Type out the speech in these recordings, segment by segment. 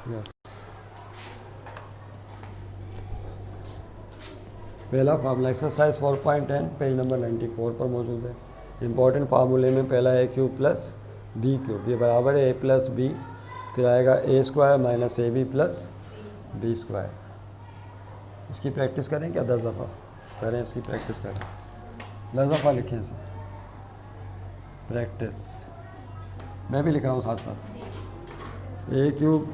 Yes, पहला formula exercise 4.10 page number 94 पर मौजूद है। इंपॉर्टेंट फार्मूले में पहला A cube plus B cube, ये बराबर है ए प्लस बी, फिर आएगा A square minus A B plus B square. इसकी प्रैक्टिस करें क्या 10 दफ़ा करें, इसकी प्रैक्टिस करें 10 दफ़ा लिखें इसे, प्रैक्टिस। मैं भी लिख रहा हूँ साथ साथ। ए क्यूब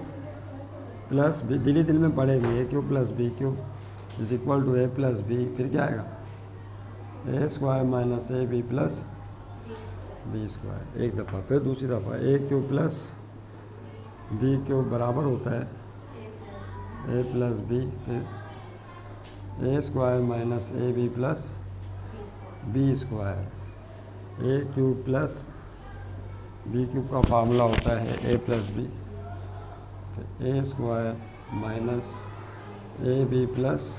प्लस बी, दिली दिल में पढ़े भी, A cube plus B cube is equal to A plus B, फिर क्या आएगा A square minus A B plus B square एक दफ़ा। फिर दूसरी दफ़ा A cube plus B cube बराबर होता है ए प्लस बी, फिर A square minus A B plus B square. A cube plus B cube का फार्मूला होता है ए प्लस बी, फिर A square minus A B plus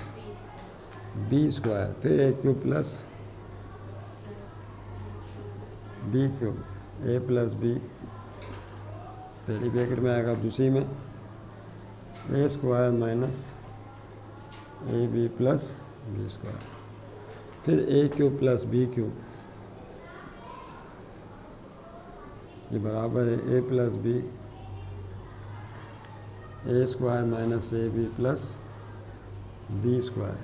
B square, फिर A cube plus B cube A plus B, पहली bracket में आएगा, दूसरी में A square minus A B plus B square, फिर A cube plus B cube, ये बराबर है A plus B A square minus A B plus B square.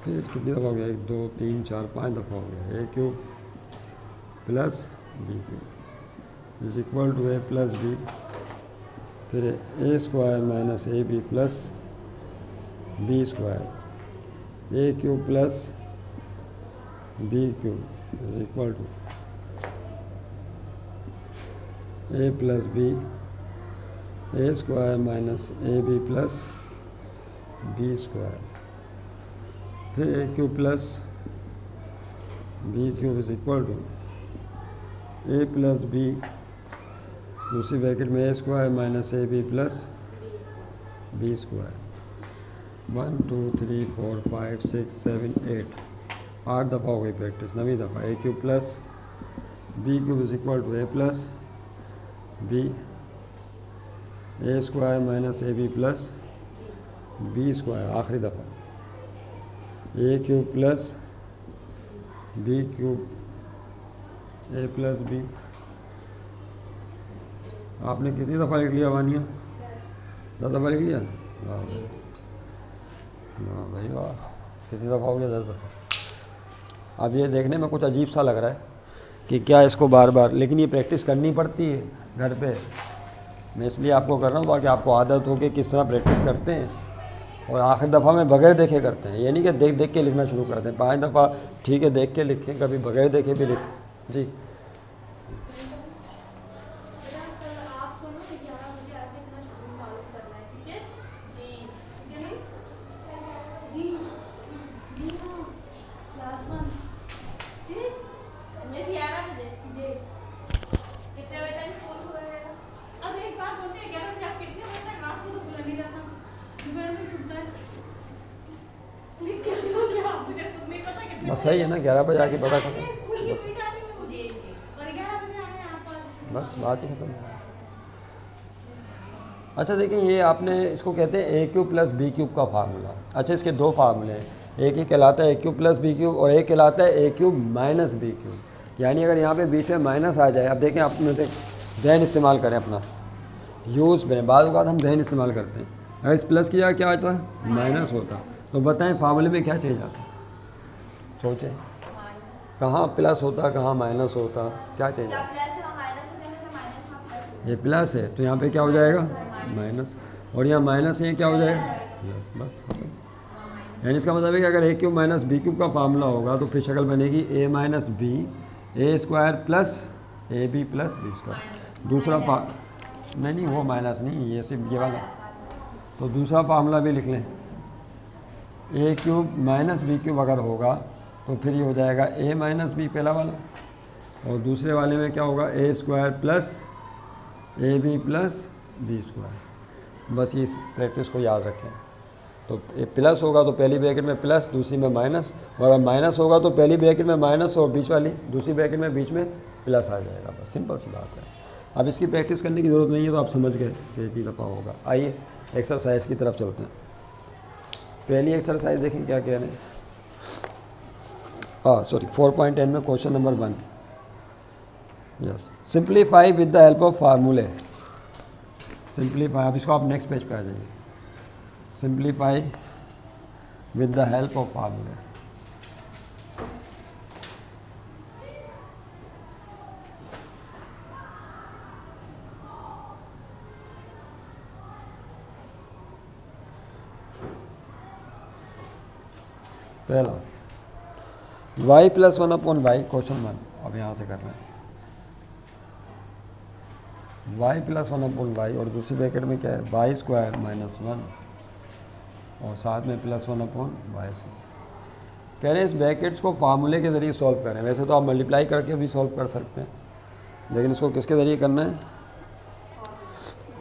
फिर कितनी दफ़ा हो गया, 1 2 3 4 5 दफ़ा हो गया। A cube plus B cube is equal to A plus B, फिर A square minus A B plus B square. A cube plus B cube is equal to A plus B A square minus A B plus B square, फिर A cube plus B cube is equal to A plus B, दूसरी bracket में A square minus A B plus B square. 1 2 3 4 5 6 7 8 8 दफ़ा हो गई practice. 9वीं दफ़ा A cube plus B cube is equal to A plus B A square minus A B plus B square. आखिरी दफ़ा A cube plus B cube A plus B. आपने कितनी दफ़ा लिख लिया वानिया, 10 दफ़ा लिख लिया? वाह भाई, वाह भाई वाह, कितनी दफ़ा हो गया? 10 दफ़ा। अब ये देखने में कुछ अजीब सा लग रहा है कि क्या इसको बार बार, लेकिन ये प्रैक्टिस करनी पड़ती है घर पे। मैं इसलिए आपको कर रहा हूँ ताकि आपको आदत हो कि किस तरह प्रैक्टिस करते हैं, और आखिरी दफ़ा में बगैर देखे करते हैं। ये नहीं कि देख देख के लिखना शुरू करते हैं। 5 दफ़ा ठीक है देख के लिखें, कभी बगैर देखे भी लिखें जी। बस सही है ना, 11 बजे आके पता करें, बस बात ही खत्म। अच्छा देखिए, ये आपने इसको कहते हैं ए क्यूब प्लस बी क्यूब का फार्मूला। अच्छा, इसके 2 फार्मूले हैं, एक ही कहलाता है A cube plus B cube और एक कहलाता है A cube minus B cube. यानी अगर यहाँ पे बीच में माइनस आ जाए, अब देखें अपने जहन इस्तेमाल करें अपना, यूज़ बने, बाद में हम जहन इस्तेमाल करते हैं। अगर इस प्लस किया क्या आता है, माइनस होता, तो बताएं फार्मूले में क्या चेंज आता है? सोचें, कहाँ प्लस होता कहाँ माइनस होता, क्या चेंज आता? ये प्लस है तो यहाँ पे क्या हो जाएगा, माइनस, और यहाँ माइनस है क्या हो जाएगा, प्लस। बस खत्म। यानी इसका मतलब है कि अगर A cube minus B cube का फार्मूला होगा तो फिर शक्ल बनेगी A minus B A square plus A B plus B square. दूसरा नहीं वो माइनस नहीं, ये सिर्फ ये वाला। तो दूसरा फार्मूला भी लिख लें, ए क्यूब माइनस बी क्यूब अगर होगा तो फिर ये हो जाएगा ए माइनस बी पहला वाला, और दूसरे वाले में क्या होगा, A square plus A B plus B square. बस इस प्रैक्टिस को याद रखें। तो प्लस होगा तो पहली ब्रैकेट में प्लस, दूसरी में माइनस, और अगर माइनस होगा तो पहली ब्रैकेट में माइनस और बीच वाली दूसरी ब्रैकेट में बीच में प्लस आ जाएगा। बस सिंपल सी बात है। अब इसकी प्रैक्टिस करने की ज़रूरत नहीं है, तो आप समझ गए कि इतनी दफ़ा होगा। आइए एक्सरसाइज की तरफ चलते हैं। पहली एक्सरसाइज देखें क्या कह रहे हैं। 4.10 में question number 1, yes, simplify with the help of फार्मूले। सिंप्लीफाई, अब इसको आप नेक्स्ट पेज पे आ जाइए। Simplify with the help of फार्मूले। पहला y प्लस 1/y, क्वेश्चन 1 अब यहाँ से कर रहे हैं। y प्लस 1/y और दूसरी ब्रैकेट में क्या है, y स्क्वायर माइनस 1 और साथ में प्लस 1/y स्क्वायर। कह रहे हैं इस ब्रैकेट्स को फार्मूले के ज़रिए सॉल्व करें। वैसे तो आप मल्टीप्लाई करके भी सॉल्व कर सकते हैं, लेकिन इसको किसके ज़रिए करना है,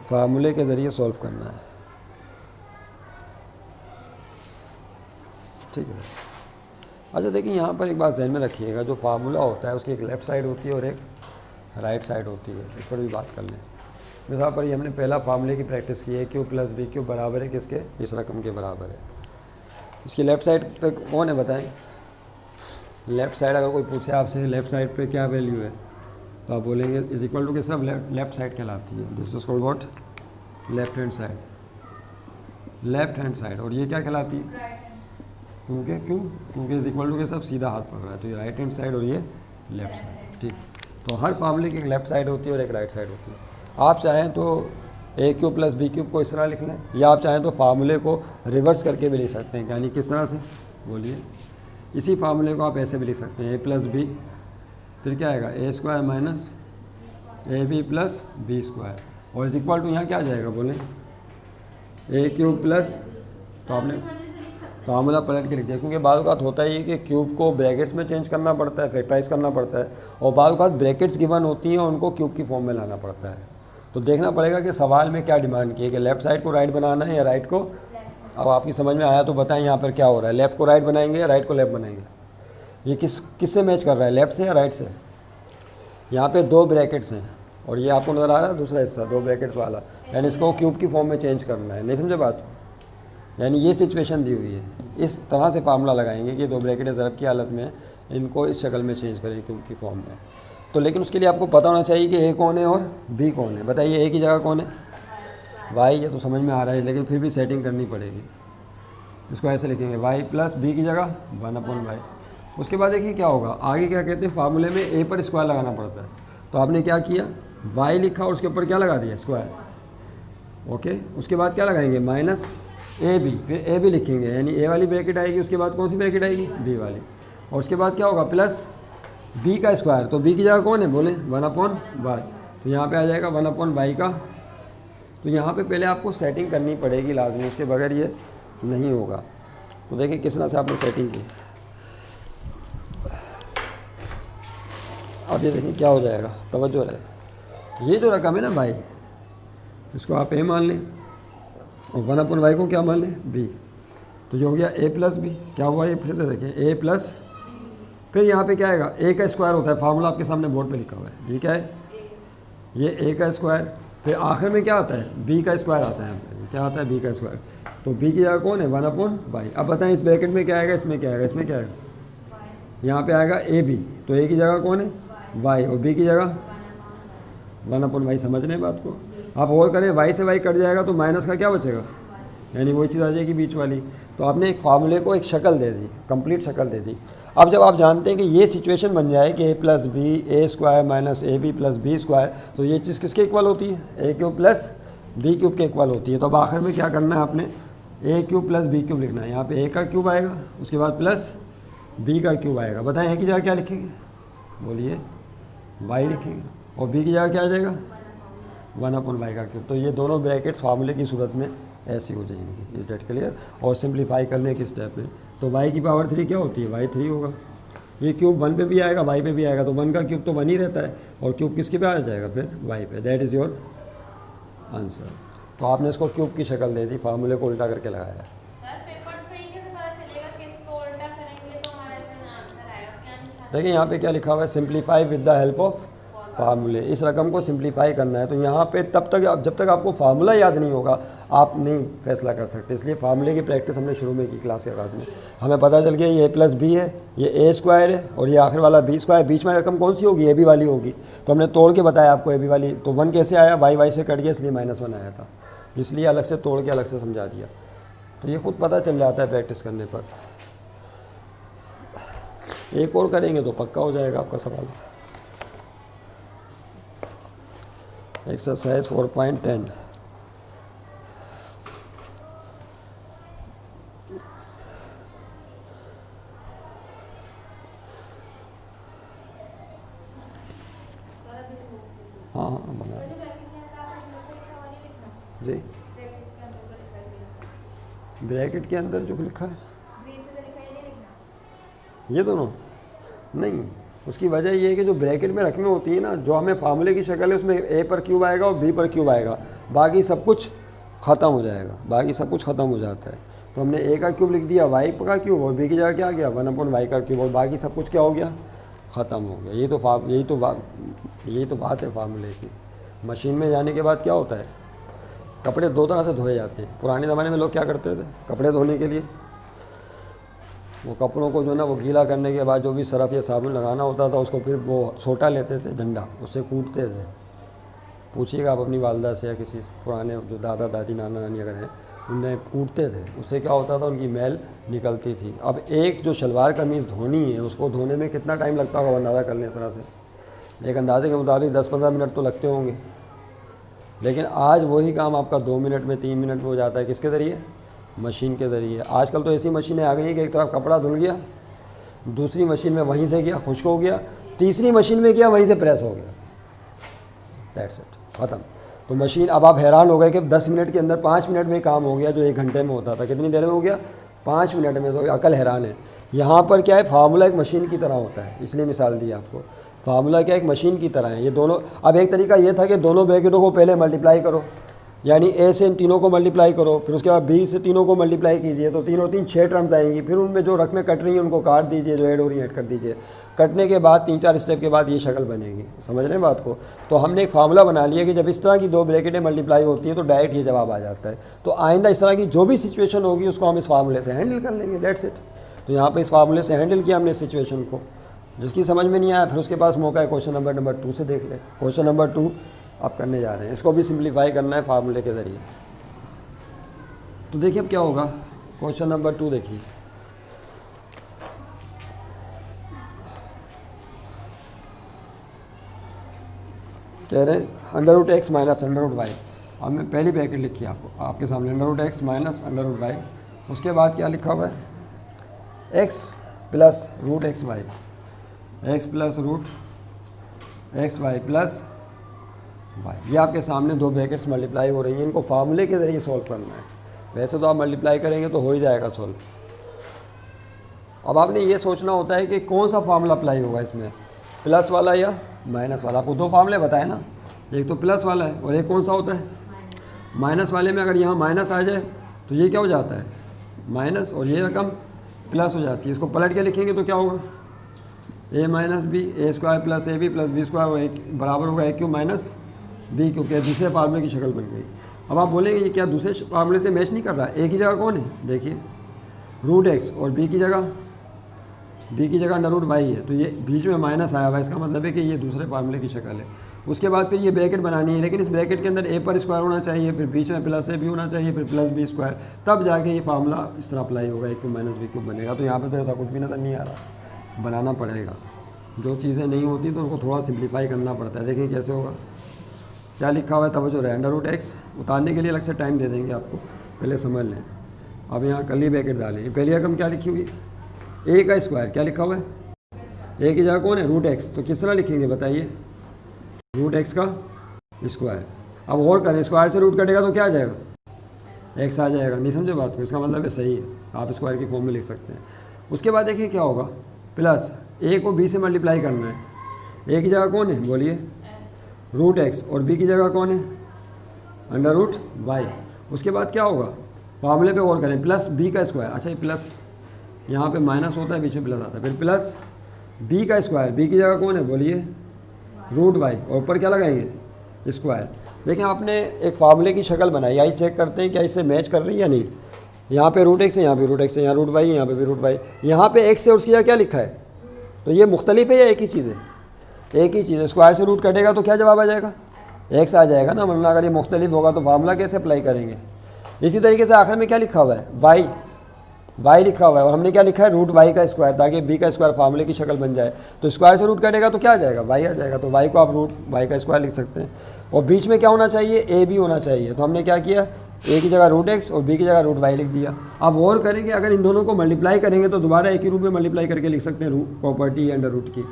फार्मूले के ज़रिए सॉल्व करना है। ठीक है। अच्छा देखिए, यहाँ पर एक बात ध्यान में रखिएगा, जो फार्मूला होता है उसकी एक लेफ़्ट साइड होती है और एक राइट साइड होती है। इस पर भी बात कर लें। मिसाल पर ये हमने पहला फार्मूले की प्रैक्टिस की है, क्यू प्लस बी क्यू बराबर है किसके, इस रकम के बराबर है। इसकी लेफ़्ट साइड पे कौन है बताएं। लेफ़्ट साइड अगर कोई पूछे आपसे लेफ़्ट साइड पे क्या वैल्यू है, तो आप बोलेंगे इज इक्वल टू के सब लेफ़्ट साइड कहलाती है। This is called what, left hand side, left hand side. और ये क्या कहलाती है, क्योंकि इज इक्वल टू के सब सीधा हाथ पड़ रहा है, तो ये राइट हैंड साइड और ये लेफ्ट साइड। ठीक, तो हर फार्मूले की एक लेफ्ट साइड होती है और एक राइट साइड होती है। आप चाहें तो ए क्यूब प्लस बी क्यूब को इस तरह लिख लें, या आप चाहें तो फार्मूले को रिवर्स करके भी लिख सकते हैं। यानी किस तरह से, बोलिए। इसी फार्मूले को आप ऐसे भी लिख सकते हैं, ए प्लस बी, फिर क्या आएगा, A square minus A B plus B square, और इज इक्वल टू यहाँ क्या आ जाएगा, बोलें, ए क्यूब प्लस, तो आपने फार्मूला पलट के लिख दिया। क्योंकि बाद औक़ात होता ही है कि क्यूब को ब्रैकेट्स में चेंज करना पड़ता है, फैक्टराइज करना पड़ता है, और बाद औक़ात ब्रैकेट्स गिवन होती हैं उनको क्यूब की फॉर्म में लाना पड़ता है। तो देखना पड़ेगा कि सवाल में क्या डिमांड की है, कि लेफ़्ट साइड को राइट बनाना है या राइट को। अब आपकी समझ में आया तो बताएं यहाँ पर क्या हो रहा है, लेफ़्ट को राइट बनाएंगे या राइट को लेफ़्ट बनाएंगे। ये किससे मैच कर रहा है, लेफ़्ट से या राइट से। यहाँ पर 2 ब्रैकेट्स हैं और ये आपको नज़र आ रहा है दूसरा हिस्सा 2 ब्रैकेट्स वाला, यानी इसको क्यूब की फॉर्म में चेंज करना है। नहीं समझे बात, यानी ये सिचुएशन दी हुई है। इस तरह से फार्मूला लगाएंगे कि 2 ब्रैकेट ज़रब की हालत में इनको इस शक्ल में चेंज करें क्यूब की फॉर्म में। तो लेकिन उसके लिए आपको पता होना चाहिए कि ए कौन है और बी कौन है। बताइए, ए की जगह कौन है, वाई। ये तो समझ में आ रहा है, लेकिन फिर भी सेटिंग करनी पड़ेगी। इसको ऐसे लिखेंगे, वाई प्लस बी की जगह 1/y। उसके बाद देखिए क्या होगा, आगे क्या कहते हैं, फार्मूले में ए पर स्क्वायर लगाना पड़ता है। तो आपने क्या किया, वाई लिखा और उसके ऊपर क्या लगा दिया, स्क्वायर। ओके, उसके बाद क्या लगाएंगे, माइनस ए बी, फिर ए बी लिखेंगे, यानी ए वाली ब्रैकेट आएगी, उसके बाद कौन सी ब्रैकेट आएगी, बी वाली, और उसके बाद क्या होगा, प्लस बी का स्क्वायर। तो बी की जगह कौन है, बोले 1/y। तो यहाँ पे आ जाएगा 1/y का। तो यहाँ पे पहले आपको सेटिंग करनी पड़ेगी लाजमी, उसके बगैर ये नहीं होगा। तो देखिए किस तरह से आपने सेटिंग की। अब ये देखिए क्या हो जाएगा, तवज्जो रहे। ये जो रकम है ना भाई, इसको आप ए मान लें और 1/y को क्या मान लें, बी। तो ये हो गया ए प्लस बी। क्या हुआ, ये फिर से देखें, ए प्लस, फिर यहाँ पे क्या आएगा, ए का स्क्वायर होता है, फार्मूला आपके सामने बोर्ड पे लिखा हुआ है। ये क्या है, ये ए का स्क्वायर, फिर आखिर में क्या आता है, बी का स्क्वायर आता है। क्या आता है, बी का स्क्वायर। तो बी की जगह कौन है, 1/y। अब बताएं इस ब्रैकेट में क्या आएगा, इसमें क्या आएगा, इसमें क्या आएगा, यहाँ पे आएगा ए बी। तो ए की जगह कौन है, वाई, और बी की जगह 1/y। समझ रहे हैं बात को। आप और करें, वाई से वाई कट जाएगा तो माइनस का क्या बचेगा, यानी वही चीज़ आ जाएगी बीच वाली। तो आपने एक फार्मूले को एक शक्ल दे दी, कंप्लीट शक्ल दे दी। अब जब आप जानते हैं कि ये सिचुएशन बन जाए कि A plus B A square minus A B plus B square, तो ये चीज़ किसके इक्वल होती है, A cube plus B cube के इक्वल होती है। तो अब आखिर में क्या करना है, आपने ए क्यूब प्लस बी क्यूब लिखना है। यहाँ पे ए का क्यूब आएगा, उसके बाद प्लस बी का क्यूब आएगा। बताएं ए की जगह क्या लिखेंगे, बोलिए, वाई लिखेंगे, और बी की जगह क्या आ जाएगा, 1/y का क्यूब। तो ये दोनों ब्रैकेट्स फार्मूले की सूरत में ऐसी हो जाएंगी। Is that clear. और सिंप्लीफाई करने के स्टेप में तो y की पावर 3 क्या होती है, y 3 होगा। ये क्यूब 1 पे भी आएगा, y पे भी आएगा, तो 1 का क्यूब तो 1 ही रहता है, और क्यूब किसके पे आ जाएगा, फिर y पे। That is your answer. तो आपने इसको क्यूब की शक्ल दे दी, फार्मूले को उल्टा करके लगाया। देखिए यहाँ पे क्या लिखा हुआ है, simplify with the help of फार्मूले, इस रकम को सिंप्लीफाई करना है। तो यहाँ पे तब तक जब तक आपको फार्मूला याद नहीं होगा आप नहीं फैसला कर सकते। इसलिए फार्मूले की प्रैक्टिस हमने शुरू में की क्लास के आगाज़ में। हमें पता चल गया ये a + b है, ये a स्क्वायर है और ये आखिर वाला b स्क्वायर। बीच में रकम कौन सी होगी? a b वाली होगी। तो हमने तोड़ के बताया आपको a b वाली। तो 1 कैसे आया? y से कट गया इसलिए -1 आया था, इसलिए अलग से तोड़ के अलग से समझा दिया। तो ये खुद पता चल जाता है प्रैक्टिस करने पर। एक और करेंगे तो पक्का हो जाएगा आपका सवाल। एक्सरसाइज 4.10। हाँ हाँ बना जी। ब्रैकेट के अंदर जो लिखा है ये दोनों नहीं, उसकी वजह ये है कि जो ब्रैकेट में रकमें होती है ना, जो हमें फार्मूले की शक्ल है उसमें a पर क्यूब आएगा और b पर क्यूब आएगा, बाकी सब कुछ ख़त्म हो जाएगा, बाकी सब कुछ ख़त्म हो जाता है। तो हमने a का क्यूब लिख दिया, y का क्यूब, और b की जगह क्या आ गया 1/y का क्यूब, और बाकी सब कुछ क्या हो गया? ख़त्म हो गया। यही तो बात है फार्मूले की। मशीन में जाने के बाद क्या होता है? कपड़े 2 तरह से धोए जाते हैं। पुराने ज़माने में लोग क्या करते थे? कपड़े धोने के लिए वो कपड़ों को जो ना वो गीला करने के बाद जो भी सरफ़ या साबुन लगाना होता था उसको फिर वो सोटा लेते थे, डंडा, उससे कूटते थे। पूछिएगा आप अपनी वालदा से या किसी पुराने जो दादा दादी नाना नानी अगर हैं उनने कूटते थे, उससे क्या होता था? उनकी मैल निकलती थी। अब एक जो शलवार कमीज़ धोनी है उसको धोने में कितना टाइम लगता होगा अंदाज़ा कर लें इस तरह से। एक अंदाजे के मुताबिक 10-15 मिनट तो लगते होंगे, लेकिन आज वही काम आपका 2 मिनट में 3 मिनट में हो जाता है। किसके ज़रिए? मशीन के ज़रिए। आजकल तो ऐसी मशीनें आ गई हैं कि एक तरफ कपड़ा धुल गया, दूसरी मशीन में वहीं से गया खुश्क हो गया, तीसरी मशीन में गया वहीं से प्रेस हो गया, दैट्स इट, ख़त्म। तो मशीन, अब आप हैरान हो गए कि 10 मिनट के अंदर 5 मिनट में काम हो गया जो 1 घंटे में होता था। कितनी देर में हो गया? 5 मिनट में। तो अकल हैरान है। यहाँ पर क्या है? फार्मूला एक मशीन की तरह होता है, इसलिए मिसाल दी आपको। फार्मूला क्या एक मशीन की तरह है ये दोनों। अब एक तरीका ये था कि दोनों ब्रैकेटों को पहले मल्टीप्लाई करो, यानी a से इन तीनों को मल्टीप्लाई करो, फिर उसके बाद b से तीनों को मल्टीप्लाई कीजिए, तो 3 और 3 6 टर्म्स आएंगी। फिर उनमें जो रकमें कट रही हैं उनको काट दीजिए, जो ऐड हो रही है ऐड कर दीजिए। कटने के बाद 3-4 स्टेप के बाद ये शक्ल बनेगी। समझ रहे हैं बात को? तो हमने एक फार्मूला बना लिया कि जब इस तरह की 2 ब्रैकेटें मल्टीप्लाई होती हैं तो डायरेक्ट ये जवाब आ जाता है। तो आइंदा इस तरह की जो भी सिचुएशन होगी उसको हम इस फार्मूले से हैंडल कर लेंगे, दैट्स इट। तो यहाँ पर इस फार्मूले से हैंडल किया हमने इस सिचुएशन को। जिसकी समझ में नहीं आया फिर उसके पास मौका है क्वेश्चन नंबर 2 से देख ले। क्वेश्चन नंबर 2 आप करने जा रहे हैं, इसको भी सिंप्लीफाई करना है फार्मूले के ज़रिए। तो देखिए अब क्या होगा। क्वेश्चन नंबर 2 देखिए, कह रहे हैं √x माइनस √y। अब मैं पहली ब्रैकेट लिखी आपके सामने, √x माइनस √y। उसके बाद क्या लिखा हुआ है? x plus √xy, x plus √xy plus y। ये आपके सामने 2 ब्रैकेट्स मल्टीप्लाई हो रही हैं, इनको फार्मूले के ज़रिए सॉल्व करना है। वैसे तो आप मल्टीप्लाई करेंगे तो हो ही जाएगा सॉल्व। अब आपने ये सोचना होता है कि कौन सा फार्मूला अप्लाई होगा इसमें, प्लस वाला या माइनस वाला। आपको 2 फार्मूले बताए ना, एक तो प्लस वाला है और एक कौन सा होता है? माइनस वाले में अगर यहाँ माइनस आ जाए तो ये क्या हो जाता है? माइनस, और ये रकम प्लस हो जाती है। इसको पलट के लिखेंगे तो क्या होगा? a minus B, a square plus ab प्लस बी स्क्वायर, और एक बराबर होगा a cube minus b cube. क्या दूसरे फार्मूले की शक्ल बन गई। अब आप बोलेंगे ये क्या दूसरे फार्मूले से मैच नहीं कर रहा? a की जगह कौन है? देखिए √x, और b की जगह √y है, तो ये बीच में माइनस आया हुआ है, इसका मतलब है कि ये दूसरे फार्मूले की शक्ल है। उसके बाद फिर ये ब्रैकेट बनानी है, लेकिन इस ब्रैकेट के अंदर a पर स्क्वायर होना चाहिए, फिर बीच में प्लस a भी होना चाहिए, फिर प्लस b स्क्वायर, तब जाके ये फार्मूला इस तरह अप्लाई होगा, a cube minus b cube बनेगा। तो यहाँ पर तो ऐसा कुछ भी नज़र नहीं आ रहा, बनाना पड़ेगा। जो चीज़ें नहीं होती तो उनको थोड़ा सिंप्लीफाई करना पड़ता है। देखिए कैसे होगा, क्या लिखा हुआ है तवज्जो रहे। √x उतारने के लिए अलग से टाइम दे देंगे आपको, पहले समझ लें। अब यहाँ कर्ली ब्रैकेट डालें। पहली रकम क्या लिखी हुई? a का स्क्वायर, क्या लिखा हुआ है? a की जगह कौन है? √x। तो किस तरह लिखेंगे बताइए? √x का स्क्वायर। अब और करें, स्क्वायर से रूट कटेगा तो क्या आ जाएगा? x आ जाएगा। नहीं समझे बात को? इसका मतलब है सही है, आप स्क्वायर की फॉर्म में लिख सकते हैं। उसके बाद देखिए क्या होगा, प्लस a को b से मल्टीप्लाई करना है। a की जगह कौन है बोलिए? √x, और b की जगह कौन है? √y। उसके बाद क्या होगा, फार्मूले पे और करें, प्लस b का स्क्वायर। अच्छा ये प्लस यहाँ पे माइनस होता है, बीच में प्लस आता है, फिर प्लस b का स्क्वायर। b की जगह कौन है बोलिए? रूट वाई और ऊपर क्या लगाएंगे स्क्वायर। देखें आपने एक फार्मूले की शक्ल बनाई, आई चेक करते हैं क्या इससे मैच कर रही है या नहीं। यहाँ पे रूट एक्स है, यहाँ पे रूट एक्स है, यहाँ रूट वाई है, यहाँ पे भी रूट वाई, यहाँ पे एक्स है और उसकी जगह क्या लिखा है। तो ये मुख्तलिफ है या एक ही चीज़ है, एक ही चीज़ है। स्क्वायर से रूट कटेगा तो क्या जवाब आ जाएगा, एक्स आ जाएगा ना, वरना अगर ये मुख्तलिफ होगा तो फार्मूला कैसे अप्लाई करेंगे। इसी तरीके से आखिर में क्या लिखा हुआ है, वाई, वाई लिखा हुआ है और हमने क्या लिखा है रूट वाई का स्क्वायर, ताकि बी का स्क्वायर फार्मूले की शक्ल बन जाए। तो स्क्वायर से रूट कटेगा तो क्या आ जाएगा, वाई आ जाएगा। तो वाई को आप रूट वाई का स्क्वायर लिख सकते हैं। और बीच में क्या होना चाहिए, ए बी होना चाहिए। तो हमने क्या किया, ए की जगह रूट एक्स और बी की जगह रूट वाई लिख दिया। अब और करेंगे, अगर इन दोनों को मल्टीप्लाई करेंगे तो दोबारा एक ही रूप में मल्टीप्लाई करके लिख सकते हैं रूट प्रॉपर्टी अंडर रूट की।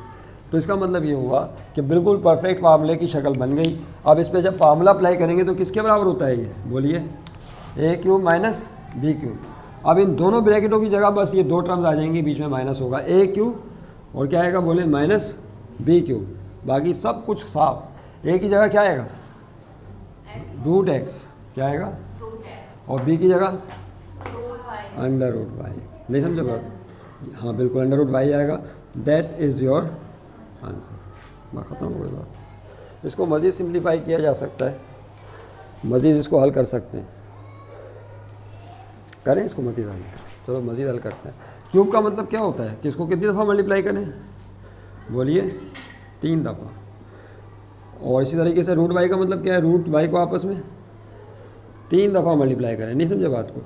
तो इसका मतलब ये हुआ कि बिल्कुल परफेक्ट फार्मूले की शक्ल बन गई। अब इस पर जब फार्मूला अप्लाई करेंगे तो किसके बराबर होता है ये, बोलिए, ए क्यूब माइनस बी क्यूब। अब इन दोनों ब्रैकेटों की जगह बस ये दो टर्म्स आ जाएंगी, बीच में माइनस होगा, ए क्यूब और क्या आएगा, बोले माइनस बी क्यूब। बाकी सब कुछ साफ। ए की जगह क्या आएगा, रूट एक्स, क्या आएगा, और बी की जगह अंडर रूट वाई। नहीं समझे बात, हाँ बिल्कुल अंडर रूट वाई आएगा। That is your answer. बात ख़त्म हो गई बात। इसको मज़ीद सिंप्लीफाई किया जा सकता है, मज़ीद इसको हल कर सकते हैं। करें इसको मज़ीद हल, चलो मज़ीद हल करते हैं। क्यूब का मतलब क्या होता है कि इसको कितनी दफ़ा मल्टीप्लाई करें, बोलिए 3 दफ़ा। और इसी तरीके से रूट वाई का मतलब क्या है, रूट वाई को आपस में 3 दफ़ा मल्टीप्लाई करें। नहीं समझे बात को।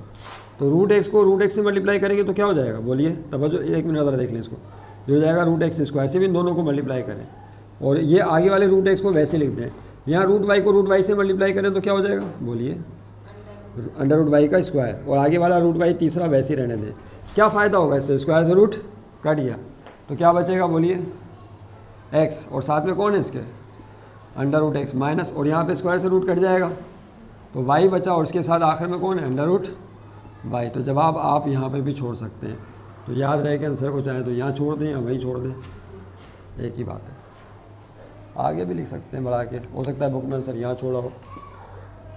तो रूट एक्स को रूट एक्स से मल्टीप्लाई करेंगे तो क्या हो जाएगा, बोलिए, तब जो 1 मिनट ज़रा देख लें इसको, जो हो जाएगा रूट एक्स स्क्वायर से भी इन दोनों को मल्टीप्लाई करें। और ये आगे वाले रूट एक्स को वैसे लिख दें। यहाँ रूट वाई को रूट वाई से मल्टीप्लाई करें तो क्या हो जाएगा, बोलिए, अंडर रूट वाई का स्क्वायर। और आगे वाला रूट वाई तीसरा वैसे ही रहने दें। क्या फ़ायदा होगा इससे, स्क्वायर से रूट कट गया तो क्या बचेगा, बोलिए, एक्स, और साथ में कौन है इसके, अंडर रूट एक्स माइनस, और यहाँ पे स्क्वायर से रूट कट जाएगा तो वाई बचा, और उसके साथ आखिर में कौन है, अंडर रूट वाई। तो जवाब आप यहाँ पे भी छोड़ सकते हैं। तो याद रहे कि आंसर को चाहे तो यहाँ छोड़ दें या वहीं छोड़ दें, एक ही बात है। आगे भी लिख सकते हैं बढ़ा के, हो सकता है बुक में आंसर यहाँ छोड़ा हो,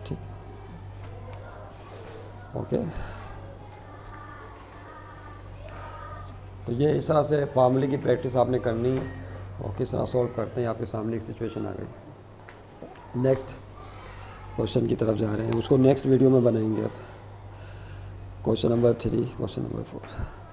ठीक है, ओके। तो ये इस तरह से फार्मूले की प्रैक्टिस आपने करनी है और किस तरह सॉल्व करते हैं। आपके सामने एक सिचुएशन आ गई। नेक्स्ट क्वेश्चन की तरफ जा रहे हैं, उसको नेक्स्ट वीडियो में बनाएंगे। अब क्वेश्चन नंबर 3, क्वेश्चन नंबर 4।